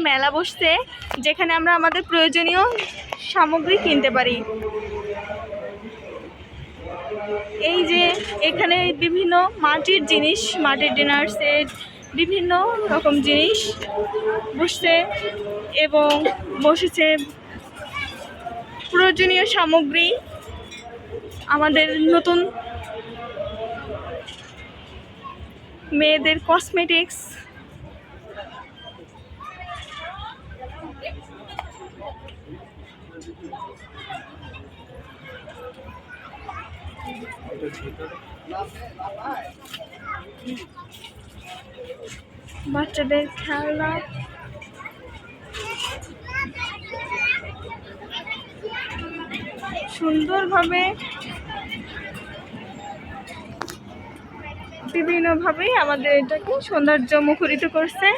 মেলা বসছে, যেখানে আমরা আমাদের প্রয়োজনীয় সামগ্রী কিনতে পারি। এই যে এখানে বিভিন্ন মাটির জিনিস, মাটির ডিনার সেট, বিভিন্ন রকম জিনিস বসছে এবং বসেছে প্রয়োজনীয় সামগ্রী, আমাদের নতুন মেয়েদের কসমেটিক্স। বাচ্চাদের খেলনা, সুন্দরভাবে বিভিন্নভাবে আমাদের এটাকে সৌন্দর্য মুখরিত করছে।